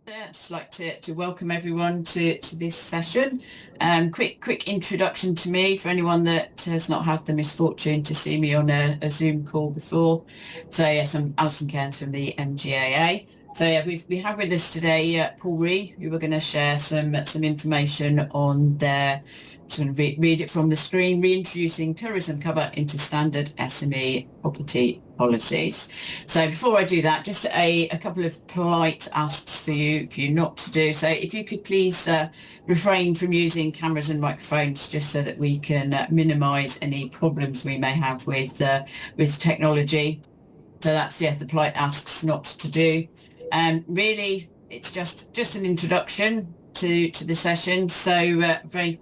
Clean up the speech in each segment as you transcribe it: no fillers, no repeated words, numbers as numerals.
I'd just like to welcome everyone to this session. Quick introduction to me for anyone that has not had the misfortune to see me on a Zoom call before. So yes, I'm Alison Cairns from the MGAA. So yeah, we have with us today Paul Ree, who we're going to share some information on their, sort of read it from the screen, reintroducing terrorism cover into standard SME property policies. So before I do that, just a couple of polite asks for you not to do. So if you could please refrain from using cameras and microphones, just so that we can minimise any problems we may have with technology. So that's the polite asks not to do. Really, it's just an introduction to the session. So very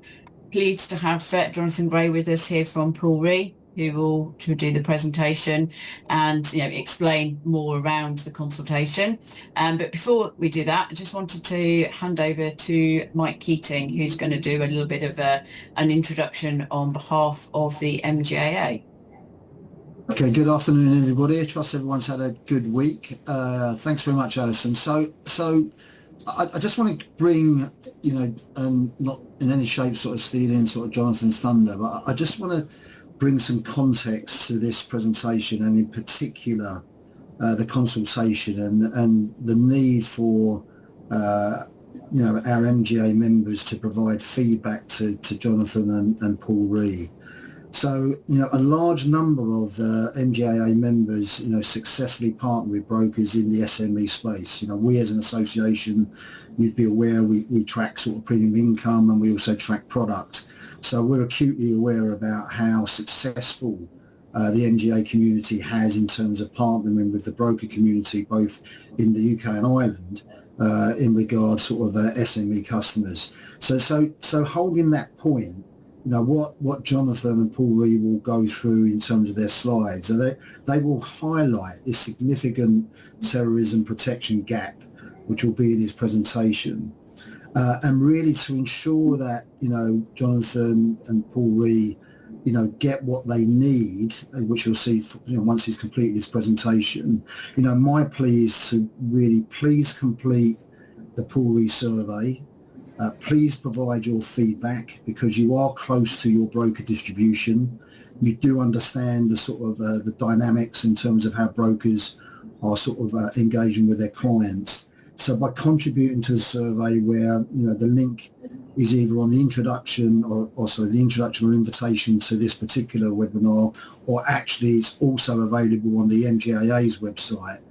pleased to have Jonathan Gray with us here from Paul Ree, who will do the presentation and explain more around the consultation. But before we do that, I just wanted to hand over to Mike Keating, who's going to do a little bit of an introduction on behalf of the MGAA. Okay, good afternoon, everybody. I trust everyone's had a good week. Thanks very much, Alison. So I just want to bring, not in any shape sort of stealing sort of Jonathan's thunder, but I just want to bring some context to this presentation, and in particular the consultation and the need for our MGA members to provide feedback to Jonathan and Paul Ree. So, a large number of MGAA members, successfully partner with brokers in the SME space. We as an association, you'd be aware, we track sort of premium income, and we also track product. So we're acutely aware about how successful the MGA community has in terms of partnering with the broker community, both in the UK and Ireland, in regards sort of SME customers. So holding that point, what Jonathan and Paul Ree will go through in terms of their slides, they will highlight this significant terrorism protection gap, which will be in his presentation. And really to ensure that, Jonathan and Paul Ree, get what they need, which you'll see, once he's completed his presentation. My plea is to really please complete the Paul Ree survey. Please provide your feedback, because you are close to your broker distribution. You do understand the sort of the dynamics in terms of how brokers are sort of engaging with their clients. So by contributing to the survey, where the link is either on the introduction or the introduction or invitation to this particular webinar, or actually it's also available on the MGAA's website.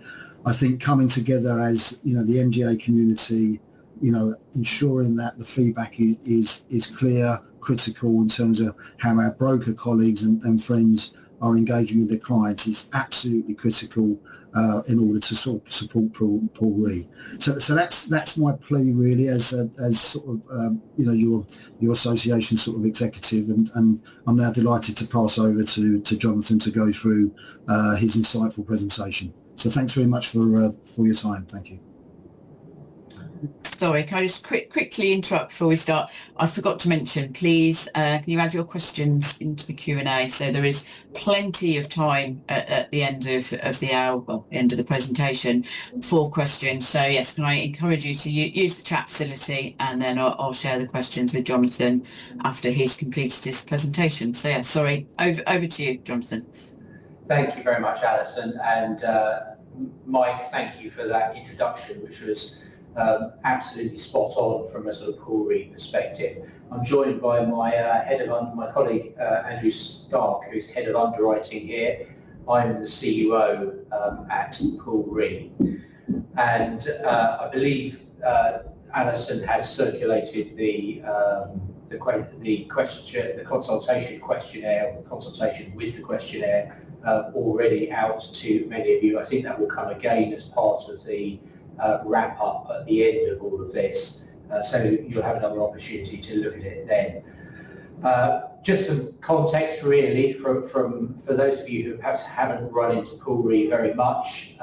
I think coming together as the MGA community, ensuring that the feedback is clear, critical in terms of how our broker colleagues and friends are engaging with their clients is absolutely critical in order to sort of support Paul Ree. So that's my plea really as sort of your association sort of executive, and I'm now delighted to pass over to Jonathan to go through his insightful presentation. So thanks very much for your time. Thank you. Sorry, can I just quickly interrupt before we start? I forgot to mention, please, can you add your questions into the Q&A? So there is plenty of time at the end of the hour, well, end of the presentation, for questions. So yes, can I encourage you to use the chat facility, and then I'll share the questions with Jonathan after he's completed his presentation. So yeah, sorry, over to you, Jonathan. Thank you very much, Alison, and Mike, thank you for that introduction, which was absolutely spot on from a sort of Paul Ree perspective. I'm joined by my my colleague Andrew Stark, who's head of underwriting here. I'm the CUO at Paul Ree, and I believe Alison has circulated the consultation questionnaire, or the consultation with the questionnaire already out to many of you. I think that will come again as part of the wrap up at the end of all of this, so you'll have another opportunity to look at it then. Just some context really for those of you who perhaps haven't run into Paul Ree very much.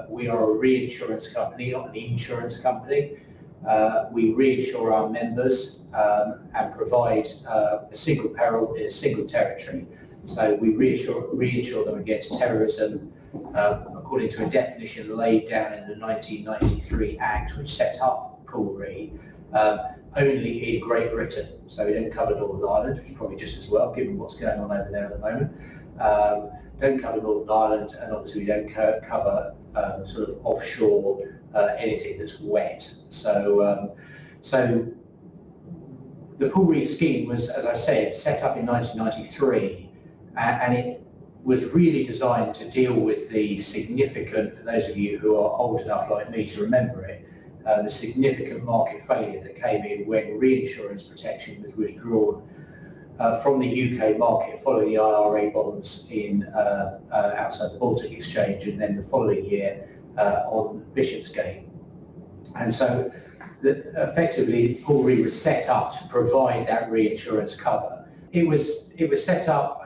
We are a reinsurance company, not an insurance company. We reinsure our members and provide a single peril in a single territory. So we reinsure them against terrorism. Of according to a definition laid down in the 1993 Act, which set up Pool Re, only in Great Britain. So we don't cover Northern Ireland, which is probably just as well, given what's going on over there at the moment. Don't cover Northern Ireland, and obviously we don't cover sort of offshore anything that's wet. So the Pool Re scheme was, as I said, set up in 1993, and it was really designed to deal with the significant, for those of you who are old enough like me to remember it, the significant market failure that came in when reinsurance protection was withdrawn from the UK market following the IRA bonds in outside the Baltic Exchange, and then the following year on Bishopsgate. And so effectively Pool Re was set up to provide that reinsurance cover. It was set up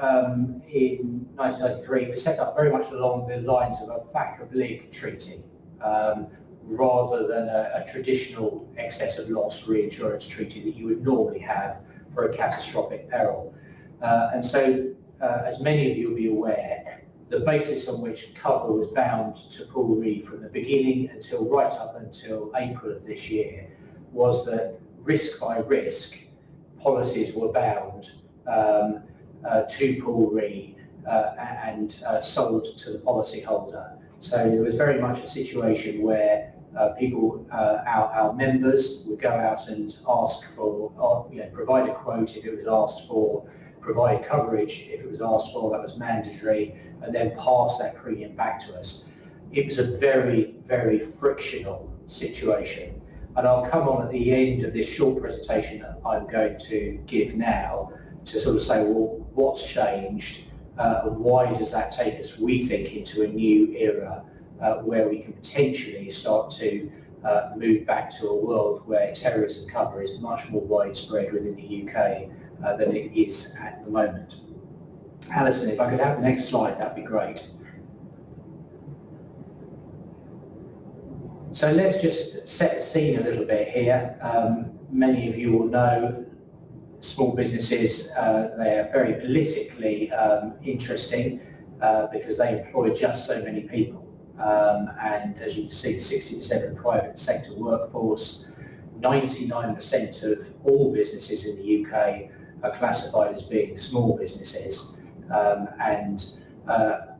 in 1993. It was set up very much along the lines of a FAC-oblig treaty, rather than a traditional excess of loss reinsurance treaty that you would normally have for a catastrophic peril. And so, as many of you will be aware, the basis on which cover was bound to Pool Re from the beginning until right up until April of this year was that risk by risk policies were bound to Pool Re and sold to the policyholder. So there was very much a situation where people, our members, would go out and ask for, provide a quote if it was asked for, provide coverage if it was asked for, that was mandatory, and then pass that premium back to us. It was a very, very frictional situation. And I'll come on at the end of this short presentation that I'm going to give now to sort of say, well, what's changed and why does that take us, we think, into a new era where we can potentially start to move back to a world where terrorism cover is much more widespread within the UK than it is at the moment. Alison, if I could have the next slide, that'd be great. So let's just set the scene a little bit here. Many of you will know small businesses, they are very politically interesting because they employ just so many people. And as you can see, 60% of the private sector workforce, 99% of all businesses in the UK are classified as being small businesses. And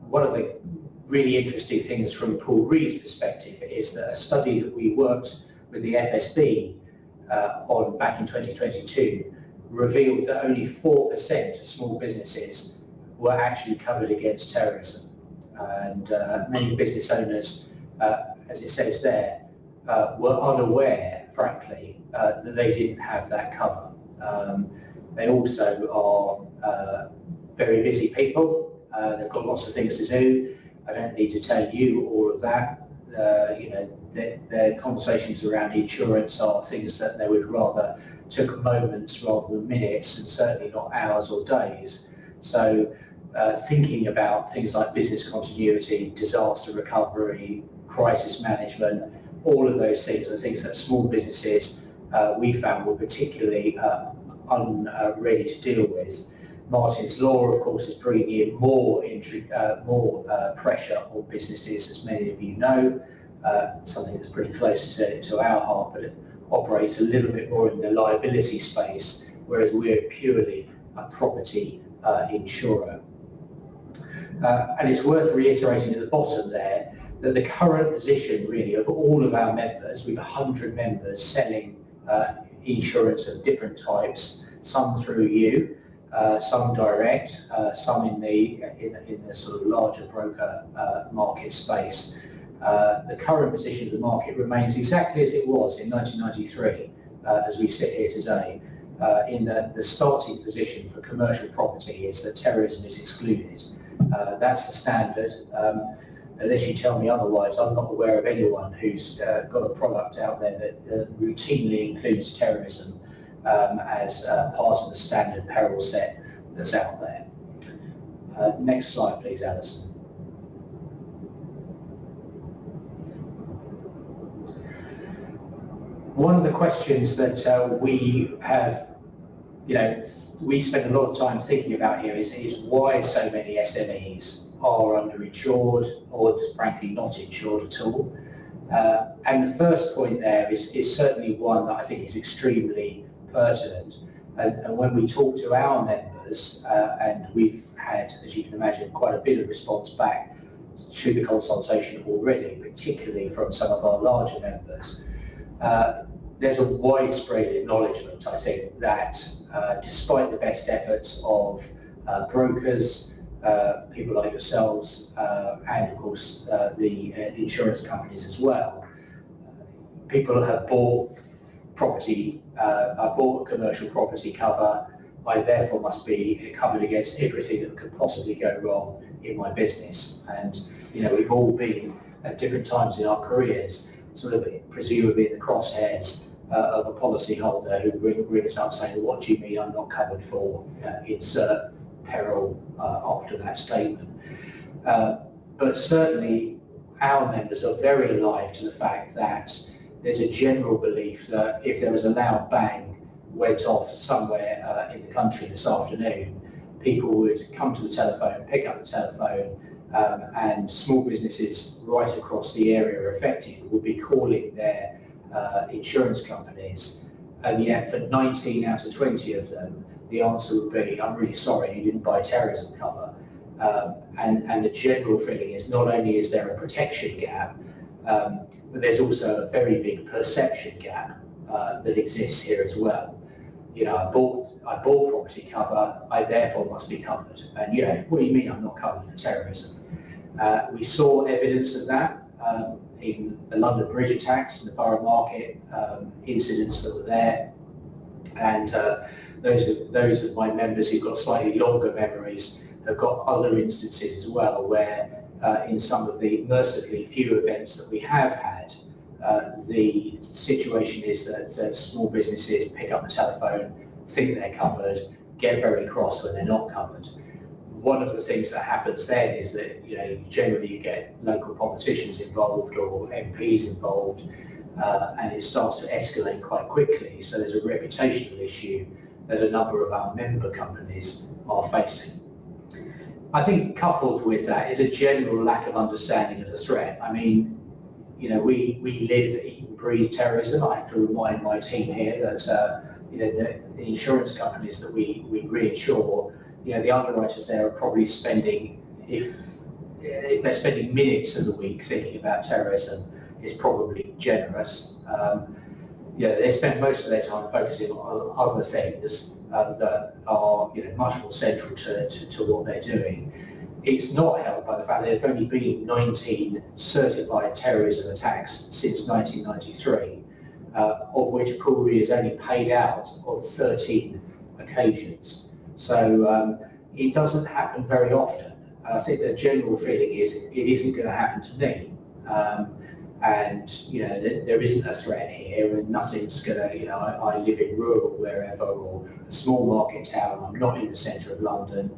one of the really interesting things from Pool Re's perspective is that a study that we worked with the FSB on back in 2022 revealed that only 4% of small businesses were actually covered against terrorism. And many business owners, as it says there, were unaware, frankly, that they didn't have that cover. They also are very busy people. They've got lots of things to do. I don't need to tell you all of that. Their conversations around insurance are things that they would rather took moments rather than minutes, and certainly not hours or days. So thinking about things like business continuity, disaster recovery, crisis management, all of those things are things that small businesses we found were particularly unready to deal with. Martin's Law, of course, is bringing in more pressure on businesses, as many of you know, something that's pretty close to our heart, but it operates a little bit more in the liability space, whereas we're purely a property insurer. And it's worth reiterating at the bottom there that the current position really of all of our members, we have 100 members selling insurance of different types, some through you, some direct, some in the sort of larger broker market space. The current position of the market remains exactly as it was in 1993 as we sit here today. In the starting position for commercial property is that terrorism is excluded. That's the standard. Unless you tell me otherwise, I'm not aware of anyone who's got a product out there that routinely includes terrorism as part of the standard peril set that's out there. Next slide, please, Alison. One of the questions that we have, we spend a lot of time thinking about here is why so many SMEs? are underinsured or frankly not insured at all. And the first point there is certainly one that I think is extremely pertinent. And when we talk to our members, and we've had, as you can imagine, quite a bit of response back to the consultation already, particularly from some of our larger members, there's a widespread acknowledgement, I think, that despite the best efforts of brokers, people like yourselves, and of course the insurance companies as well, people have bought property, I bought commercial property cover, I therefore must be covered against everything that could possibly go wrong in my business. And we've all been at different times in our careers sort of presumably in the crosshairs of a policyholder who rings up saying, what do you mean I'm not covered for insert peril after that statement. But certainly our members are very alive to the fact that there's a general belief that if there was a loud bang went off somewhere in the country this afternoon, people would come to the telephone, pick up the telephone, and small businesses right across the area affected would be calling their insurance companies, and yet for 19 out of 20 of them, the answer would be, I'm really sorry, you didn't buy terrorism cover. And the general feeling is not only is there a protection gap, but there's also a very big perception gap that exists here as well. I bought property cover, I therefore must be covered. And what do you mean I'm not covered for terrorism? We saw evidence of that in the London Bridge attacks and the Borough Market incidents that were there. And those of my members who've got slightly longer memories have got other instances as well where in some of the mercifully few events that we have had, the situation is that small businesses pick up the telephone, think they're covered, get very cross when they're not covered. One of the things that happens then is that generally you get local politicians involved or MPs involved, and it starts to escalate quite quickly. So there's a reputational issue that a number of our member companies are facing. I think coupled with that is a general lack of understanding of the threat. I mean, we live, eat and breathe terrorism. I have to remind my team here that the insurance companies that we reinsure, the underwriters there are probably spending, if they're spending minutes of the week thinking about terrorism, is probably generous. They spend most of their time focusing on other things that are much more central to what they're doing. It's not helped by the fact that there have only been 19 certified terrorism attacks since 1993, of which Korea has only paid out on 13 occasions. So it doesn't happen very often. And I think the general feeling is it isn't going to happen to me. And there isn't a threat here, and nothing's going to. I live in rural wherever or a small market town. I'm not in the centre of London.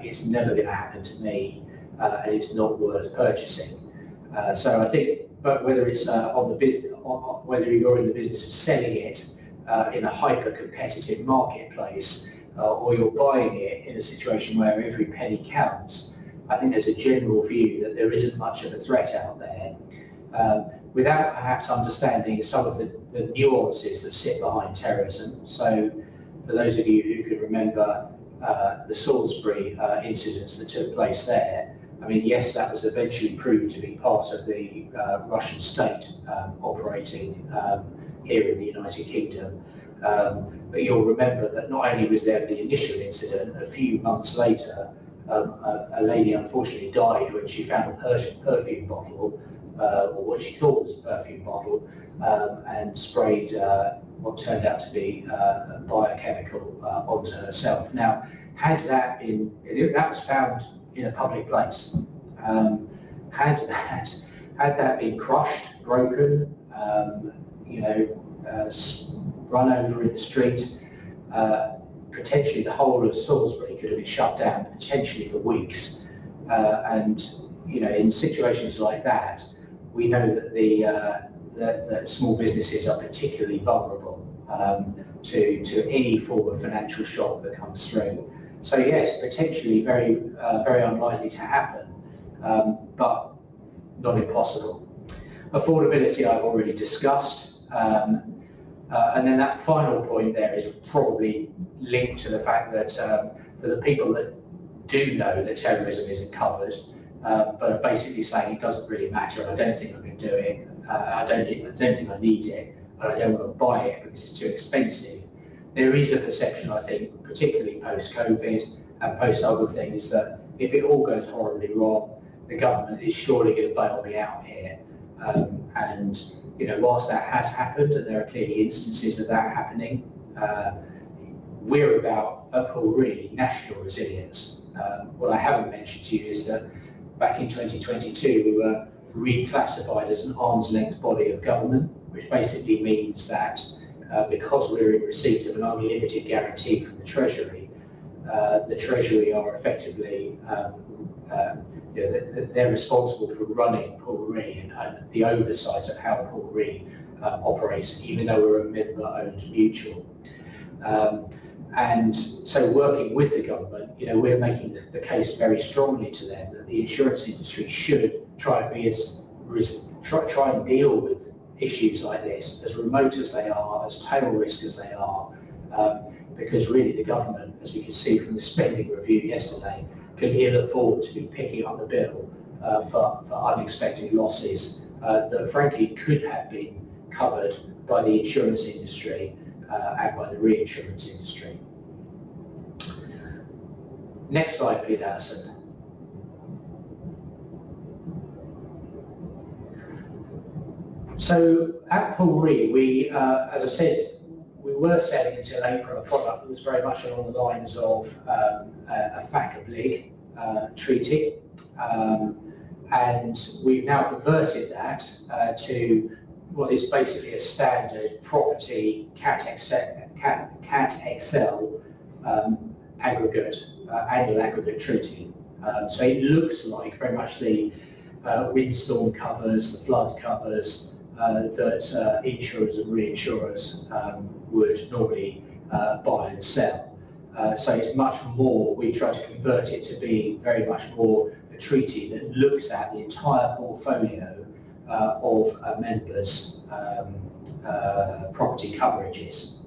It's never going to happen to me, and it's not worth purchasing. So I think, but whether it's on the business, whether you're in the business of selling it in a hyper-competitive marketplace, or you're buying it in a situation where every penny counts, I think there's a general view that there isn't much of a threat out there. Without perhaps understanding some of the nuances that sit behind terrorism. So for those of you who can remember the Salisbury incidents that took place there, I mean, yes, that was eventually proved to be part of the Russian state operating here in the United Kingdom. But you'll remember that not only was there the initial incident, a few months later, a lady unfortunately died when she found a perfume bottle, or what she thought was a perfume bottle, and sprayed what turned out to be a biochemical onto herself. Now, had that been, that was found in a public place. Had that been crushed, broken, run over in the street, potentially the whole of Salisbury could have been shut down, potentially for weeks. And in situations like that, we know that that small businesses are particularly vulnerable to any form of financial shock that comes through. So yes, potentially very unlikely to happen, but not impossible. Affordability I've already discussed, and then that final point there is probably linked to the fact that for the people that do know that terrorism isn't covered, but are basically saying it doesn't really matter, I don't think I can do it, I don't think I need it, and I don't want to buy it because it's too expensive. There is a perception, I think, particularly post-COVID and post other things, that if it all goes horribly wrong, the government is surely going to bail me out here. And whilst that has happened, and there are clearly instances of that happening, we're about, at Paul Re, national resilience. What I haven't mentioned to you is that back in 2022 we were reclassified as an arm's length body of government, which basically means that because we're in receipt of an unlimited guarantee from the Treasury are effectively they're responsible for running Paul Re and the oversight of how Paul Re operates, even though we're a member-owned mutual. And so working with the government, we're making the case very strongly to them that the insurance industry should try and deal with issues like this, as remote as they are, as tail risk as they are, because really the government, as we can see from the spending review yesterday, can ill afford to be picking up the bill for unexpected losses that frankly could have been covered by the insurance industry and by the reinsurance industry. Next slide, please, Alison. So at Paul Re, we, as I said, we were selling until April a product that was very much along the lines of a FAC-oblig treaty, and we've now converted that to what is basically a standard property Cat XL aggregate, annual aggregate treaty. So it looks like very much the windstorm covers, the flood covers that insurers and reinsurers would normally buy and sell. So it's much more, we try to convert it to be very much more a treaty that looks at the entire portfolio of members' property coverages.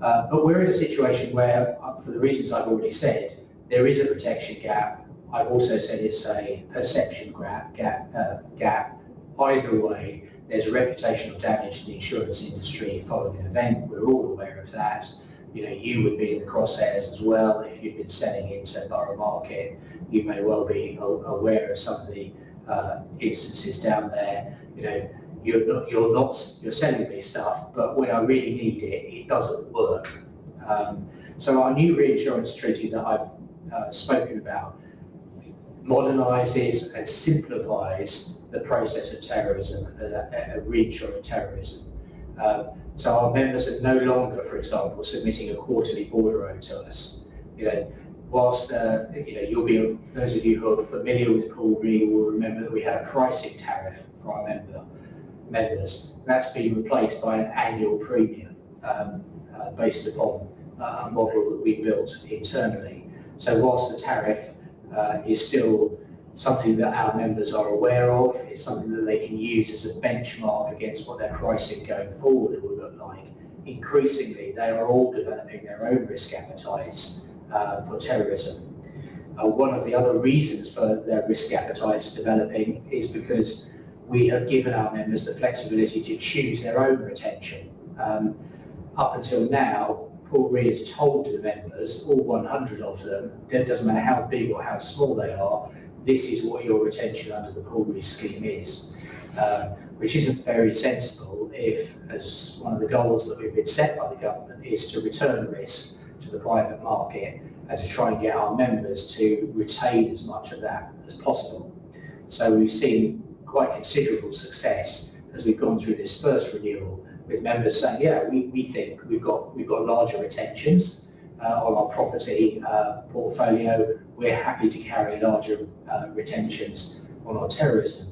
But we're in a situation where, for the reasons I've already said, there is a protection gap. I've also said it's a perception gap. Either way, there's a reputational damage to the insurance industry following an event. We're all aware of that. You would be in the crosshairs as well if you've been selling into borough market. You may well be aware of some of the instances down there. You're selling me stuff, but when I really need it, it doesn't work. So our new reinsurance treaty that I've spoken about modernises and simplifies the process of terrorism, reinsuring terrorism. So our members are no longer, for example, submitting a quarterly bordereau to us. Whilst you'll be, those of you who are familiar with Paul Re will remember that we had a pricing tariff for our members. That's been replaced by an annual premium based upon a model that we built internally. So whilst the tariff is still something that our members are aware of, it's something that they can use as a benchmark against what their pricing going forward will look like. Increasingly, they are all developing their own risk appetites for terrorism. One of the other reasons for their risk appetites developing is because we have given our members the flexibility to choose their own retention. Up until now, Paul Re has told the members, all 100 of them, it doesn't matter how big or how small they are, this is what your retention under the Paul Re scheme is, which isn't very sensible if, as one of the goals that we've been set by the government, is to return risk to the private market and to try and get our members to retain as much of that as possible. So we've seen quite considerable success as we've gone through this first renewal with members saying, yeah, we think we've got larger retentions on our property portfolio. We're happy to carry larger retentions on our terrorism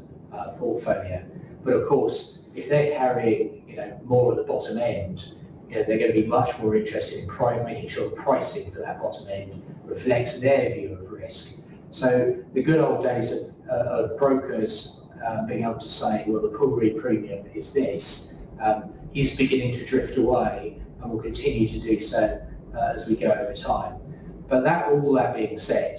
portfolio. But of course, if they're carrying more at the bottom end, they're going to be much more interested in making sure pricing for that bottom end reflects their view of risk. So the good old days of brokers being able to say, well, the pool re premium is this, is beginning to drift away and will continue to do so as we go over time. But all that being said,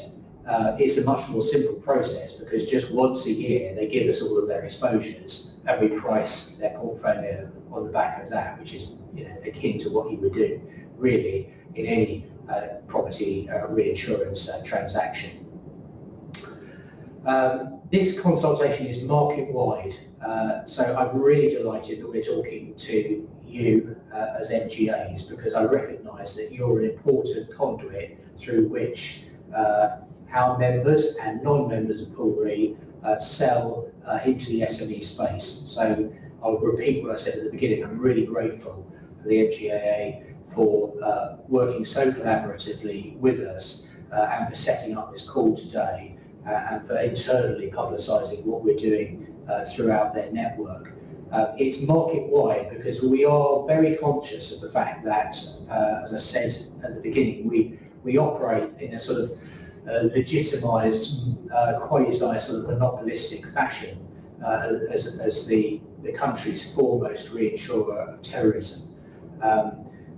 it's a much more simple process because just once a year they give us all of their exposures and we price their portfolio on the back of that, which is akin to what you would do really in any property reinsurance transaction. This consultation is market-wide, so I'm really delighted that we're talking to you as MGAs because I recognise that you're an important conduit through which our members and non-members of Pool Re sell into the SME space. So I'll repeat what I said at the beginning. I'm really grateful for the MGAA for working so collaboratively with us and for setting up this call today and for internally publicising what we're doing throughout their network. It's market-wide because we are very conscious of the fact that, as I said at the beginning, we operate in a sort of legitimised, quasi sort of monopolistic fashion as the country's foremost reinsurer of terrorism.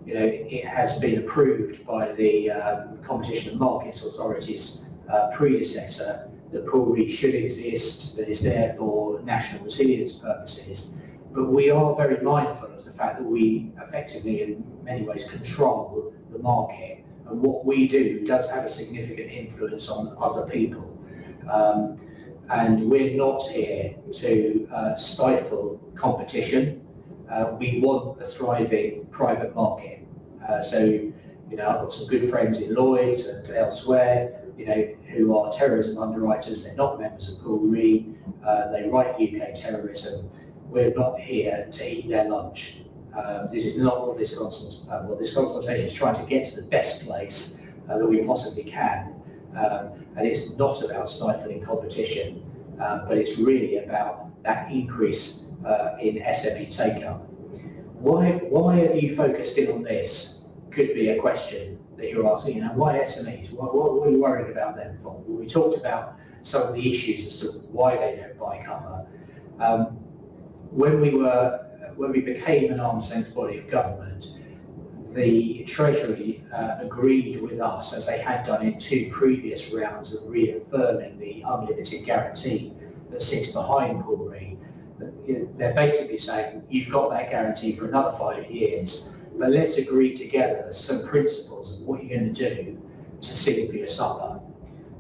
It has been approved by the Competition and Markets Authority's predecessor that Pool Re should exist, that is there for national resilience purposes, but we are very mindful of the fact that we effectively in many ways control the market, and what we do does have a significant influence on other people. And we're not here to stifle competition. We want a thriving private market. So I've got some good friends in Lloyd's and elsewhere, who are terrorism underwriters. They're not members of Pool Re. They write UK terrorism. We're not here to eat their lunch. This is not what this consultation is trying to get to the best place that we possibly can. And it's not about stifling competition, but it's really about that increase in SME take-up. Why have you focused in on this? Could be a question that you're asking. Why SMEs? What are you worried about them for? Well, we talked about some of the issues as to why they don't buy cover. When we became an arm's length body of government, the Treasury agreed with us, as they had done in 2 previous rounds of reaffirming the unlimited guarantee that sits behind Pool Re. They're basically saying, you've got that guarantee for another 5 years, but let's agree together some principles of what you're going to do to sing for your supper.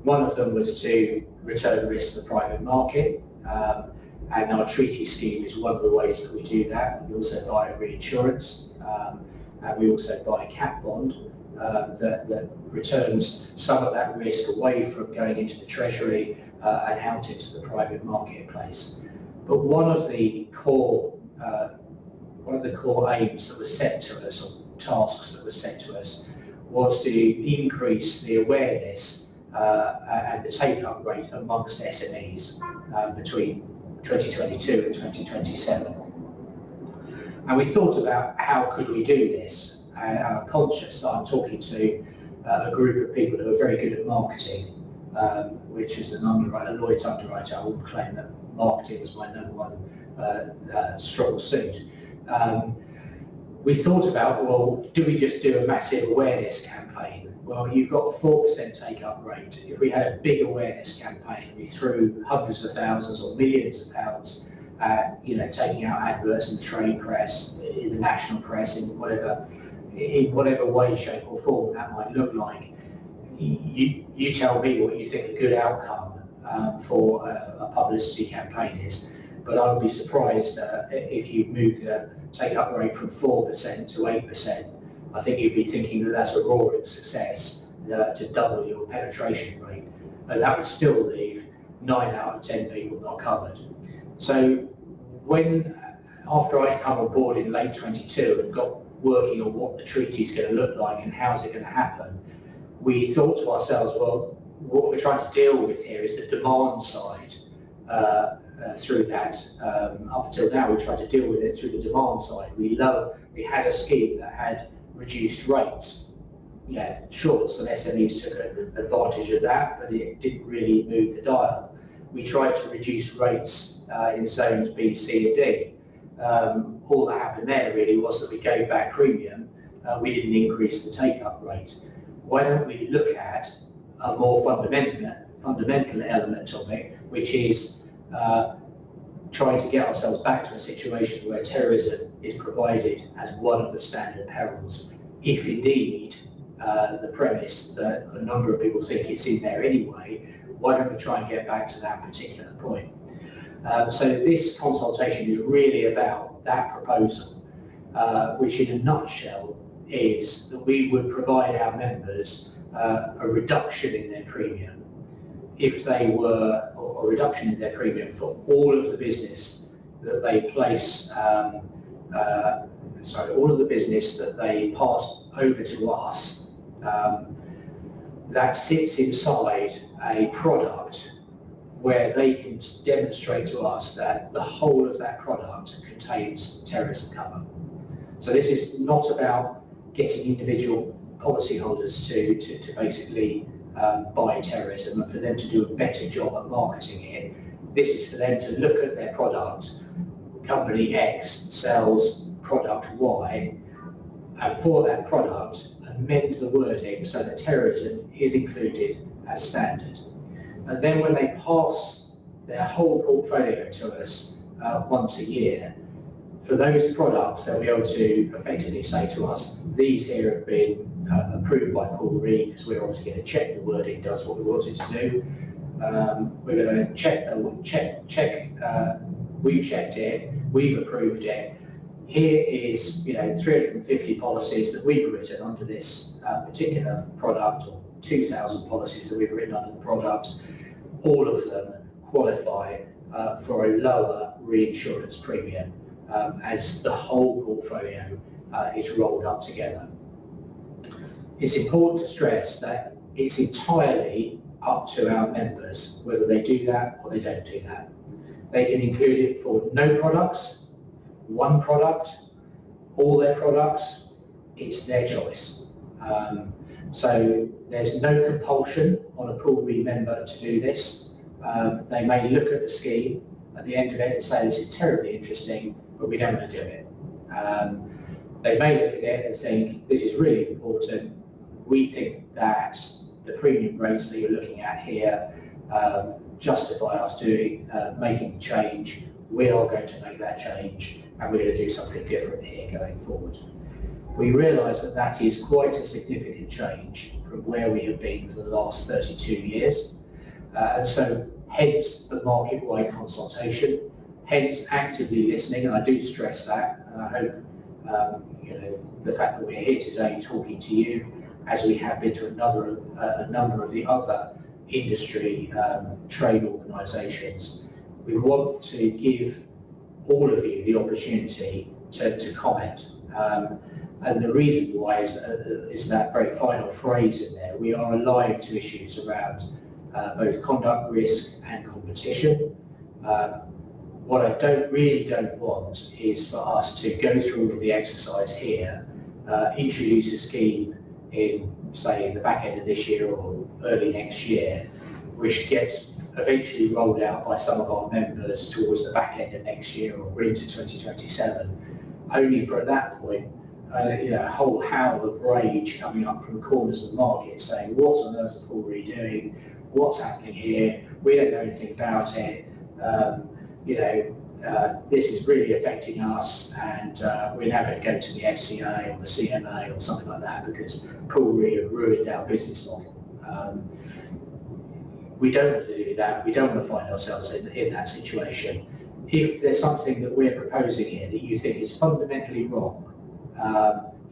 One of them was to return risk to the private market, and our treaty scheme is one of the ways that we do that. We also buy reinsurance, and we also buy a cat bond that returns some of that risk away from going into the Treasury and out into the private marketplace. But one of the core aims that was set to us, or tasks that were set to us, was to increase the awareness and the take-up rate amongst SMEs between 2022 and 2027. And we thought about how could we do this, and I'm conscious that I'm talking to a group of people who are very good at marketing, which is an underwriter, a Lloyd's underwriter. I wouldn't claim that marketing was my number one strong suit. We thought about, well, do we just do a massive awareness campaign? Well, you've got a 4% take-up rate. If we had a big awareness campaign, we threw hundreds of thousands or millions of pounds at, taking out adverts in the trade press, in the national press, in whatever way, shape or form that might look like. You tell me what you think a good outcome for a publicity campaign is, but I would be surprised if you move the take-up rate from 4% to 8%. I think you'd be thinking that that's a roaring success to double your penetration rate, and that would still leave 9 out of 10 people not covered. So after I come on board in late 22 and got working on what the treaty is going to look like and how's it going to happen, we thought to ourselves, well, what we're trying to deal with here is the demand side through that. Up until now, we tried to deal with it through the demand side. We had a scheme that had reduced rates. Yeah, sure, some SMEs took advantage of that, but it didn't really move the dial. We tried to reduce rates in zones B, C and D. All that happened there really was that we gave back premium, we didn't increase the take-up rate. Why don't we look at a more fundamental element of it, which is trying to get ourselves back to a situation where terrorism is provided as one of the standard perils, if indeed the premise that a number of people think it's in there anyway. Why don't we try and get back to that particular point? So this consultation is really about that proposal, which in a nutshell is that we would provide our members a reduction in their premium if they were, or a reduction in their premium for all of the business that they place, all of the business that they pass over to us that sits inside a product where they can demonstrate to us that the whole of that product contains terrorism cover. So this is not about getting individual policyholders to basically buy terrorism and for them to do a better job at marketing it. This is for them to look at their product. Company X sells product Y, and for that product, amend the wording so that terrorism is included as standard. And then when they pass their whole portfolio to us once a year, for those products they'll be able to effectively say to us, these here have been approved by Paul Re, because we're obviously going to check the wording does what we want it to do. We're going to we've checked it, we've approved it. Here is 350 policies that we've written under this particular product, or 2,000 policies that we've written under the product. All of them qualify for a lower reinsurance premium as the whole portfolio is rolled up together. It's important to stress that it's entirely up to our members whether they do that or they don't do that. They can include it for no products, one product, all their products. It's their choice. So there's no compulsion on a Pool Re member to do this. They may look at the scheme at the end of it and say, this is terribly interesting, but we don't want to do it. They may look at it and think, this is really important. We think that the premium rates that you're looking at here justify us making a change. We are going to make that change, and we're going to do something different here going forward. We realise that that is quite a significant change from where we have been for the last 32 years. And so hence the market-wide consultation, hence actively listening, and I do stress that, and I hope the fact that we're here today talking to you, as we have been to a number of the other industry trade organisations, we want to give all of you the opportunity to comment. And the reason why is that very final phrase in there. We are alive to issues around both conduct risk and competition. What I really don't want is for us to go through all of the exercise here, introduce a scheme in, say, the back end of this year or early next year, which gets eventually rolled out by some of our members towards the back end of next year or into 2027, only for at that point a whole howl of rage coming up from the corners of the market saying, what on earth is Paul Re doing? What's happening here? We don't know anything about it. This is really affecting us, and we're now going to go to the FCA or the CMA or something like that because Paul Re have ruined our business model. We don't want to do that. We don't want to find ourselves in that situation. If there's something that we're proposing here that you think is fundamentally wrong,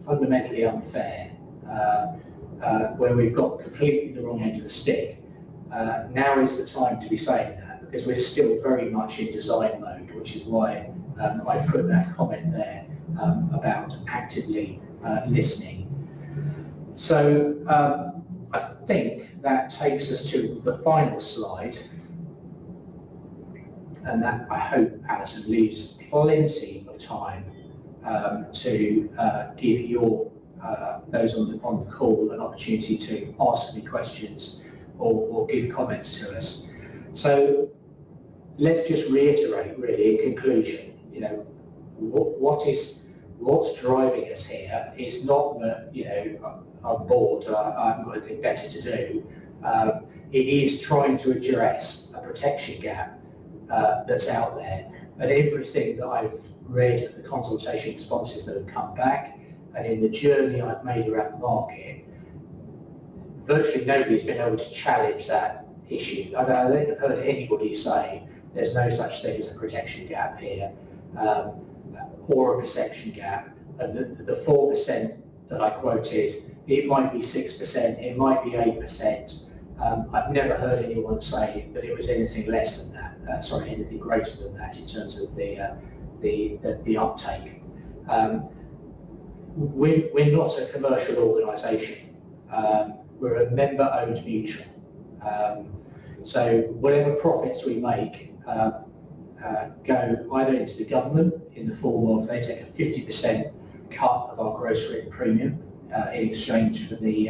fundamentally unfair, where we've got completely the wrong end of the stick, now is the time to be saying that, because we're still very much in design mode, which is why I put that comment there about actively listening. So I think that takes us to the final slide, and that I hope, Alison, leaves plenty of time to give your those on the call an opportunity to ask me questions or give comments to us. So let's just reiterate, really, in conclusion, you know, what's driving us here is not that, you know, I'm bored, I haven't got anything better to do. It is trying to address a protection gap that's out there. And everything that I've read of the consultation responses that have come back, and in the journey I've made around the market, virtually nobody's been able to challenge that issue. I don't think I've heard anybody say there's no such thing as a protection gap here, or a perception gap. And the 4% that I quoted, it might be 6%, it might be 8%. I've never heard anyone say that it was anything less than that, anything greater than that in terms of the uptake. We're not a commercial organisation. We're a member-owned mutual. So whatever profits we make go either into the government in the form of they take a 50% cut of our gross written premium in exchange for the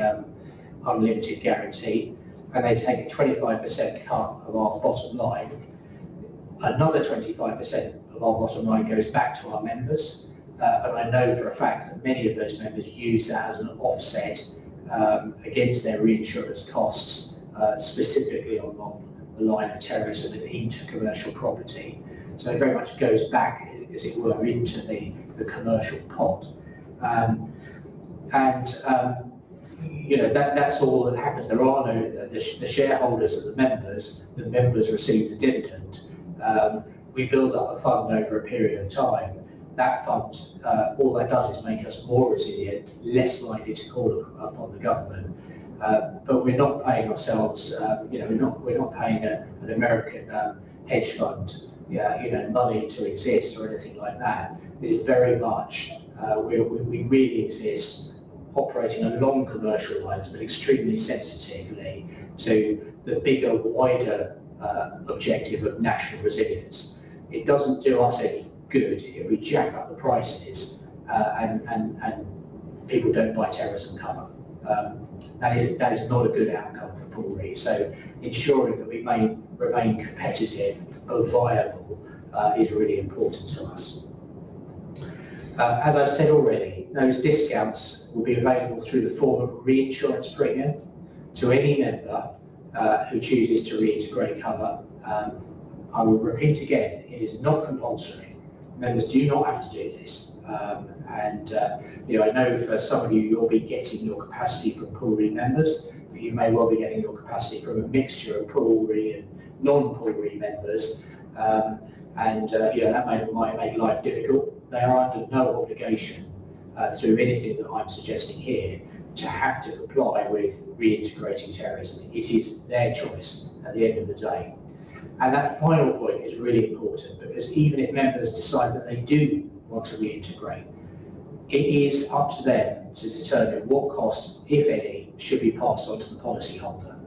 unlimited guarantee, and they take a 25% cut of our bottom line. Another 25% of our bottom line goes back to our members, and I know for a fact that many of those members use that as an offset against their reinsurance costs, specifically on the line of terrorism and into commercial property. So it very much goes back, as it were, into the commercial pot. You know, that's all that happens. There are no, the shareholders are the members receive the dividend. We build up a fund over a period of time. That fund, all that does is make us more resilient, less likely to call upon the government. But we're not paying ourselves, you know, we're not paying an American hedge fund, you know, money to exist or anything like that. This is very much, we really exist operating along commercial lines, but extremely sensitively to the bigger, wider objective of national resilience. It doesn't do us any good if we jack up the prices and people don't buy terrorism cover. That is not a good outcome for Paul Re. So ensuring that we remain competitive or viable is really important to us. As I've said already, those discounts will be available through the form of reinsurance premium to any member who chooses to reintegrate cover. I will repeat again, it is not compulsory. Members do not have to do this. You know, I know for some of you, you'll be getting your capacity from Paul Re members, but you may well be getting your capacity from a mixture of Paul Re and non-Paul Re members. You know, that might make life difficult. They are under no obligation through anything that I'm suggesting here to have to comply with reintegrating terrorism. It is their choice at the end of the day. And that final point is really important, because even if members decide that they do want to reintegrate, it is up to them to determine what costs, if any, should be passed on to the policyholder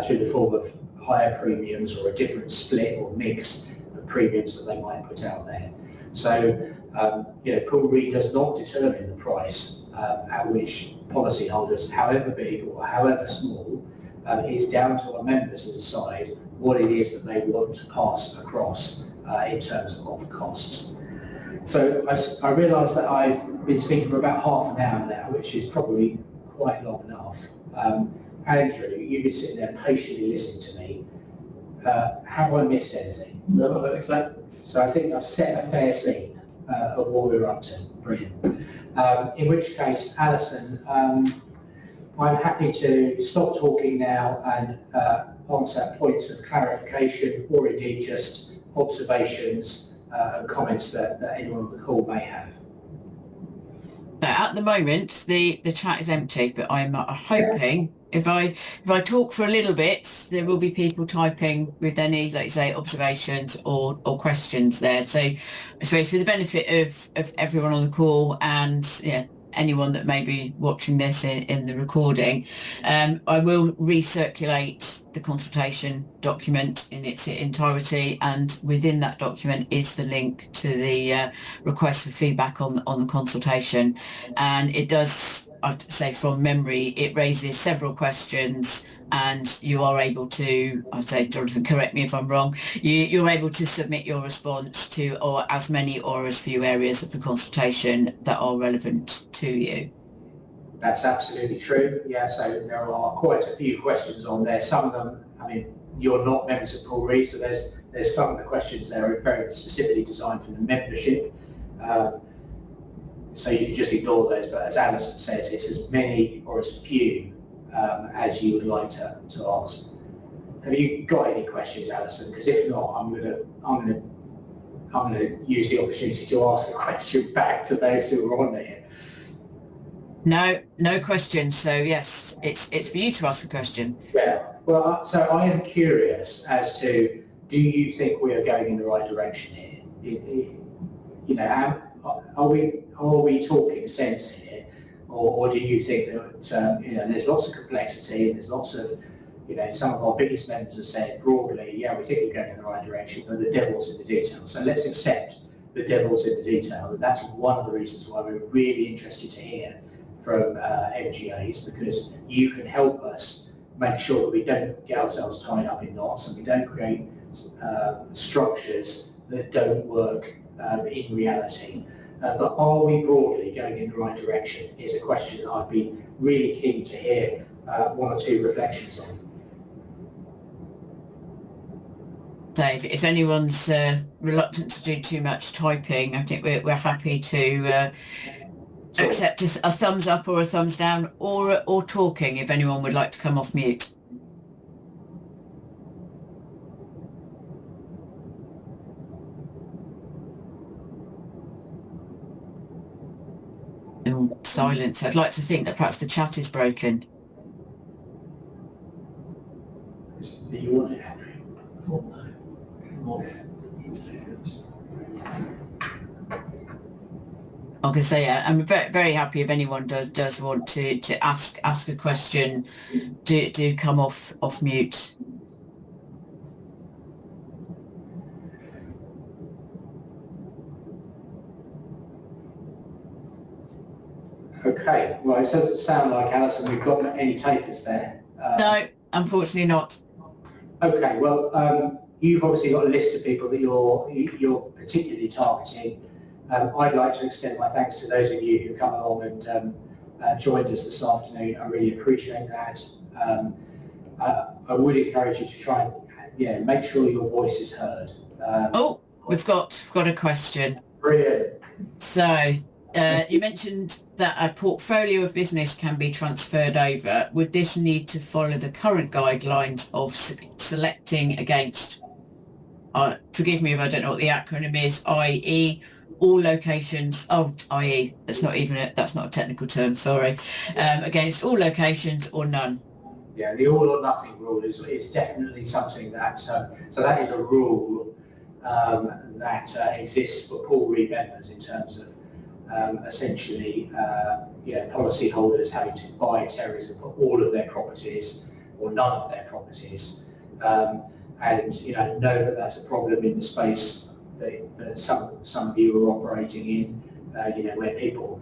through the form of higher premiums or a different split or mix of premiums that they might put out there. So, you know, Paul Re does not determine the price at which policyholders, however big or however small, it's down to our members to decide what it is that they want to pass across in terms of costs. So I realise that I've been speaking for about half an hour now, which is probably quite long enough. Andrew, you've been sitting there patiently listening to me. Have I missed anything? No, I don't think so. So I think I've set a fair scene of what we're up to. Brilliant. In which case, Alison, I'm happy to stop talking now and answer points of clarification or indeed just observations and comments that anyone on the call may have. At the moment, the chat is empty, but I'm hoping if I talk for a little bit, there will be people typing with any, like you say, observations or questions there. So I suppose for the benefit of everyone on the call and anyone that may be watching this in the recording, I will recirculate the consultation document in its entirety, and within that document is the link to the request for feedback on the consultation. And it does, I'd say from memory, it raises several questions, and you are able to, I'd say, Jonathan, correct me if I'm wrong, you're able to submit your response to or as many or as few areas of the consultation that are relevant to you. That's absolutely true. Yeah, so there are quite a few questions on there. Some of them, I mean, you're not members of Paul Re, so there's some of the questions there are very specifically designed for the membership. So you can just ignore those, but as Alison says, it's as many or as few as you would like to ask. Have you got any questions, Alison? Because if not, I'm gonna use the opportunity to ask a question back to those who are on there. No questions. So yes, it's for you to ask a question. Yeah. Well, so I am curious as to, do you think we are going in the right direction here? You know, are we talking sense here, or do you think that you know, there's lots of complexity and there's lots of, you know, some of our biggest members have said broadly, yeah, we think we're going in the right direction, but the devil's in the detail. So let's accept the devil's in the detail, and that's one of the reasons why we're really interested to hear from MGAs, because you can help us make sure that we don't get ourselves tied up in knots and we don't create structures that don't work in reality. But are we broadly going in the right direction is a question that I'd be really keen to hear one or two reflections on. Dave, if anyone's reluctant to do too much typing, I think we're happy to accept a thumbs up or a thumbs down, or talking if anyone would like to come off mute. Silence. I'd like to think that perhaps the chat is broken. I can say, yeah, I'm very happy if anyone does want to ask a question, do come off mute. Okay, well, it doesn't sound like, Alison, we've got any takers there. No, unfortunately not. Okay, well, you've obviously got a list of people that you're particularly targeting. I'd like to extend my thanks to those of you who come along and joined us this afternoon. I really appreciate that. I would encourage you to try and make sure your voice is heard. We've got a question. Brilliant. So you mentioned that a portfolio of business can be transferred over. Would this need to follow the current guidelines of selecting against, forgive me if I don't know what the acronym is, i.e. all locations, i.e. that's not a technical term, sorry, against all locations or none? Yeah, the all or nothing rule is definitely something that, so that is a rule that exists for Paul Re members in terms of essentially policyholders having to buy terrorism for all of their properties or none of their properties, and know that that's a problem in the space that some of you are operating in, where people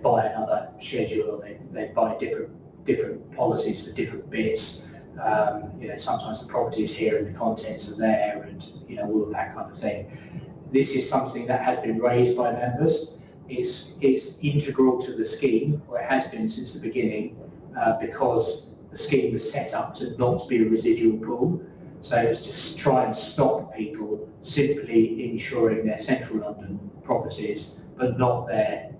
buy another schedule, or they buy different policies for different bits. Sometimes the property is here and the contents are there, and all of that kind of thing. This is something that has been raised by members. It's integral to the scheme, or it has been since the beginning, because the scheme was set up to not be a residual pool. So it's to try and stop people simply insuring their central London properties, but not their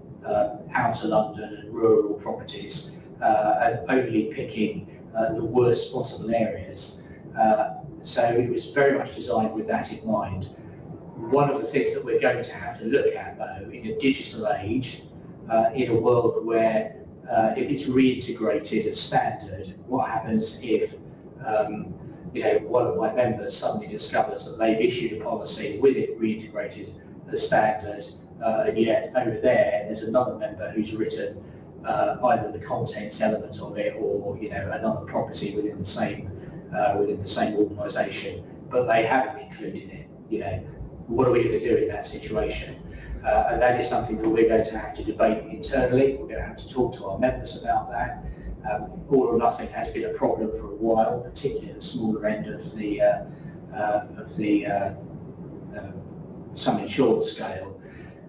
outer London and rural properties, and only picking the worst possible areas. So it was very much designed with that in mind. One of the things that we're going to have to look at, though, in a digital age, in a world where if it's reintegrated as standard, what happens if one of my members suddenly discovers that they've issued a policy with it reintegrated as standard, and yet over there's another member who's written either the contents element of it or another property within the same within the same organisation, but they haven't included it. You know, what are we going to do in that situation? And that is something that we're going to have to debate internally. We're going to have to talk to our members about that. All or nothing has been a problem for a while, particularly at the smaller end of the sum insured scale,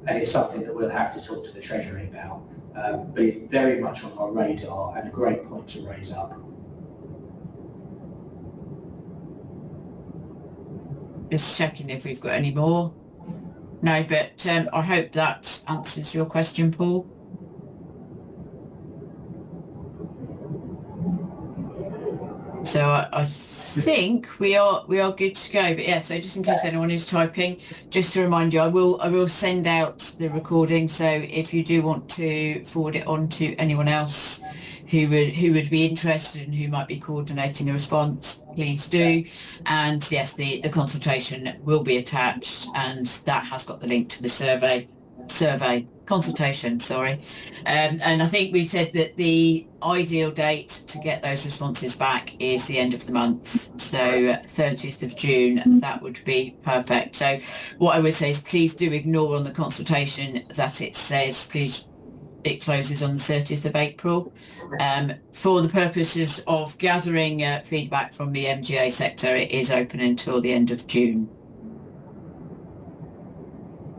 and it's something that we'll have to talk to the Treasury about. But it's very much on our radar and a great point to raise up. Just checking if we've got any more. No, but I hope that answers your question, Paul. So I think we are good to go. But yeah, so just in case anyone is typing, just to remind you, I will send out the recording. So if you do want to forward it on to anyone else who would be interested and who might be coordinating a response, please do. And yes, the consultation will be attached, and that has got the link to the survey consultation, sorry. And I think we said that the ideal date to get those responses back is the end of the month, so 30th of June. That would be perfect. So what I would say is please do ignore on the consultation that it says it closes on the 30th of April. For the purposes of gathering feedback from the MGA sector, it is open until the end of June.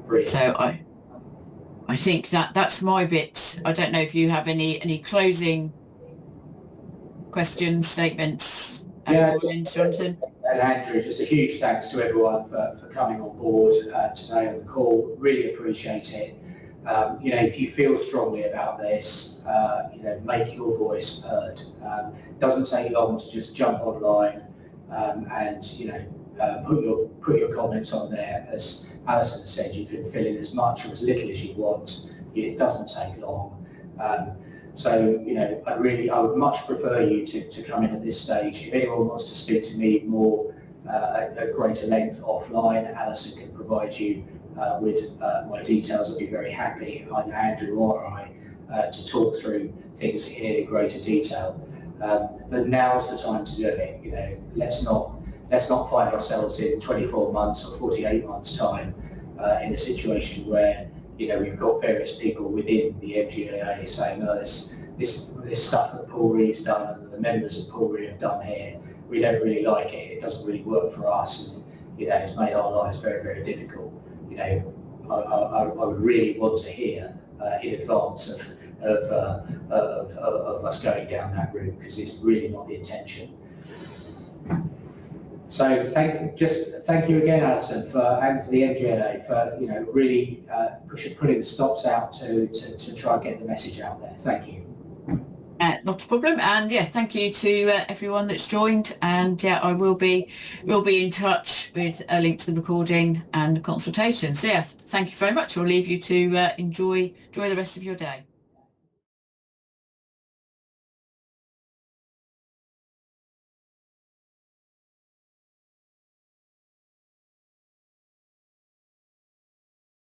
Brilliant. So I think that's my bit. I don't know if you have any closing questions, statements. Yeah, Jonathan. And Andrew, just a huge thanks to everyone for coming on board today on the call. Really appreciate it. You know, if you feel strongly about this, you know, make your voice heard. It doesn't take long to just jump online and, you know, put your comments on there. As Alison said, you can fill in as much or as little as you want. It doesn't take long. So, you know, I would much prefer you to come in at this stage. If anyone wants to speak to me more at greater length offline, Alison can provide you with my details. I'd be very happy, either Andrew or I, to talk through things in greater detail. But now's the time to do it. You know, let's not find ourselves in 24 months or 48 months time in a situation where, you know, we've got various people within the MGA saying, oh, this stuff that Paul Ree's done and the members of Paul Ree have done here, we don't really like it. It doesn't really work for us, and, you know, it's made our lives very, very difficult. You know, I would really want to hear in advance of us going down that route, because it's really not the intention. So thank you again, Alison, and for the MGA for, you know, really putting the stops out to try and get the message out there. Thank you. Not a problem, and yeah, thank you to everyone that's joined, and yeah, I will be in touch with a link to the recording and the consultation. So yeah, thank you very much. I'll leave you to enjoy the rest of your day.